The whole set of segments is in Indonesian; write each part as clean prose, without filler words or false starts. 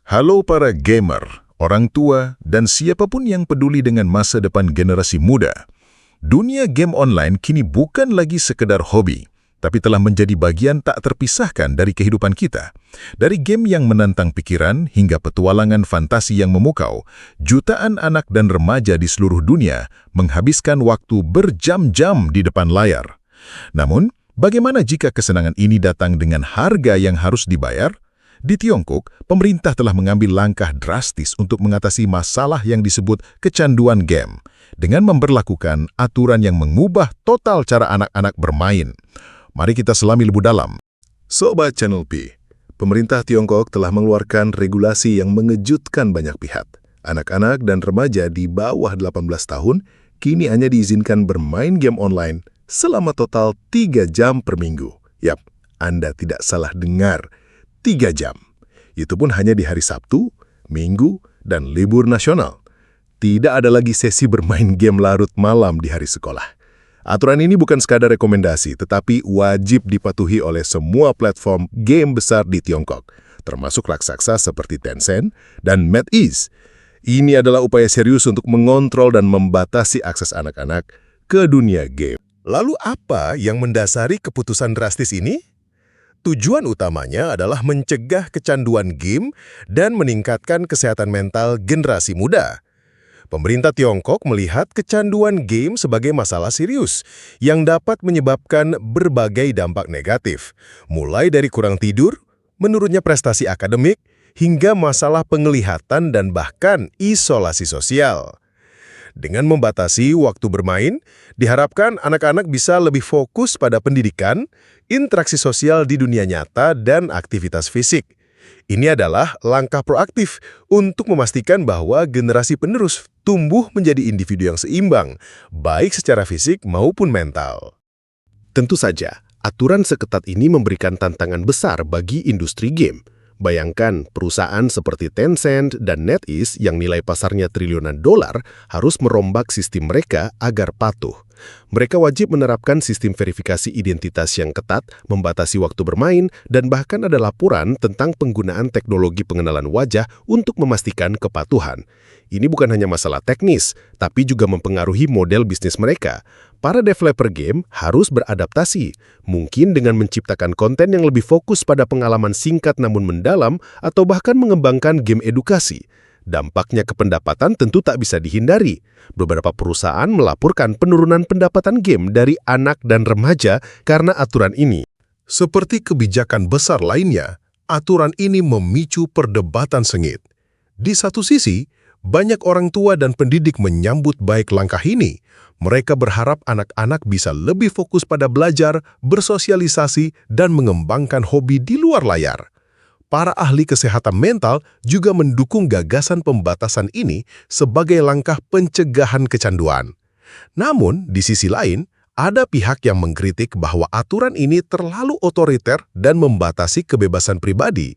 Halo para gamer, orang tua, dan siapapun yang peduli dengan masa depan generasi muda. Dunia game online kini bukan lagi sekedar hobi, tapi telah menjadi bagian tak terpisahkan dari kehidupan kita. Dari game yang menantang pikiran hingga petualangan fantasi yang memukau, jutaan anak dan remaja di seluruh dunia menghabiskan waktu berjam-jam di depan layar. Namun, bagaimana jika kesenangan ini datang dengan harga yang harus dibayar? Di Tiongkok, pemerintah telah mengambil langkah drastis untuk mengatasi masalah yang disebut kecanduan game, dengan memberlakukan aturan yang mengubah total cara anak-anak bermain. Mari kita selami lebih dalam. Sobat Channel P, pemerintah Tiongkok telah mengeluarkan regulasi yang mengejutkan banyak pihak. Anak-anak dan remaja di bawah 18 tahun kini hanya diizinkan bermain game online selama total 3 jam per minggu. Yap, Anda tidak salah dengar. 3 jam. Itu pun hanya di hari Sabtu, Minggu, dan libur nasional. Tidak ada lagi sesi bermain game larut malam di hari sekolah. Aturan ini bukan sekadar rekomendasi, tetapi wajib dipatuhi oleh semua platform game besar di Tiongkok, termasuk raksasa seperti Tencent dan NetEase. Ini adalah upaya serius untuk mengontrol dan membatasi akses anak-anak ke dunia game. Lalu apa yang mendasari keputusan drastis ini? Tujuan utamanya adalah mencegah kecanduan game dan meningkatkan kesehatan mental generasi muda. Pemerintah Tiongkok melihat kecanduan game sebagai masalah serius yang dapat menyebabkan berbagai dampak negatif, mulai dari kurang tidur, menurunnya prestasi akademik, hingga masalah penglihatan dan bahkan isolasi sosial. Dengan membatasi waktu bermain, diharapkan anak-anak bisa lebih fokus pada pendidikan, interaksi sosial di dunia nyata, dan aktivitas fisik. Ini adalah langkah proaktif untuk memastikan bahwa generasi penerus tumbuh menjadi individu yang seimbang, baik secara fisik maupun mental. Tentu saja, aturan seketat ini memberikan tantangan besar bagi industri game. Bayangkan, perusahaan seperti Tencent dan NetEase yang nilai pasarnya triliunan dolar harus merombak sistem mereka agar patuh. Mereka wajib menerapkan sistem verifikasi identitas yang ketat, membatasi waktu bermain, dan bahkan ada laporan tentang penggunaan teknologi pengenalan wajah untuk memastikan kepatuhan. Ini bukan hanya masalah teknis, tapi juga mempengaruhi model bisnis mereka. Para developer game harus beradaptasi, mungkin dengan menciptakan konten yang lebih fokus pada pengalaman singkat namun mendalam, atau bahkan mengembangkan game edukasi. Dampaknya ke pendapatan tentu tak bisa dihindari. Beberapa perusahaan melaporkan penurunan pendapatan game dari anak dan remaja karena aturan ini. Seperti kebijakan besar lainnya, aturan ini memicu perdebatan sengit. Di satu sisi, banyak orang tua dan pendidik menyambut baik langkah ini. Mereka berharap anak-anak bisa lebih fokus pada belajar, bersosialisasi, dan mengembangkan hobi di luar layar. Para ahli kesehatan mental juga mendukung gagasan pembatasan ini sebagai langkah pencegahan kecanduan. Namun, di sisi lain, ada pihak yang mengkritik bahwa aturan ini terlalu otoriter dan membatasi kebebasan pribadi.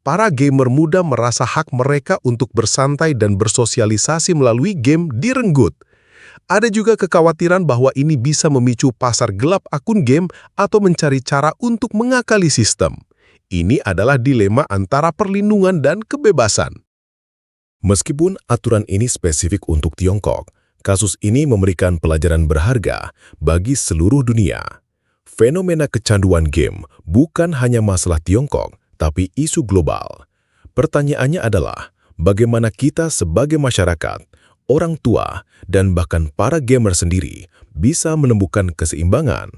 Para gamer muda merasa hak mereka untuk bersantai dan bersosialisasi melalui game direnggut. Ada juga kekhawatiran bahwa ini bisa memicu pasar gelap akun game atau mencari cara untuk mengakali sistem. Ini adalah dilema antara perlindungan dan kebebasan. Meskipun aturan ini spesifik untuk Tiongkok, kasus ini memberikan pelajaran berharga bagi seluruh dunia. Fenomena kecanduan game bukan hanya masalah Tiongkok, tapi isu global. Pertanyaannya adalah, bagaimana kita sebagai masyarakat, orang tua, dan bahkan para gamer sendiri bisa menemukan keseimbangan?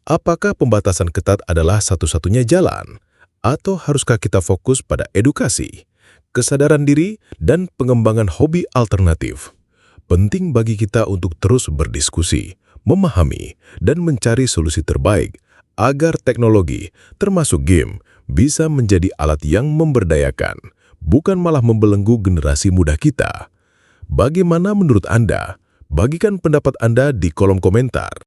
Apakah pembatasan ketat adalah satu-satunya jalan? Atau haruskah kita fokus pada edukasi, kesadaran diri, dan pengembangan hobi alternatif? Penting bagi kita untuk terus berdiskusi, memahami, dan mencari solusi terbaik agar teknologi, termasuk game, bisa menjadi alat yang memberdayakan, bukan malah membelenggu generasi muda kita. Bagaimana menurut Anda? Bagikan pendapat Anda di kolom komentar.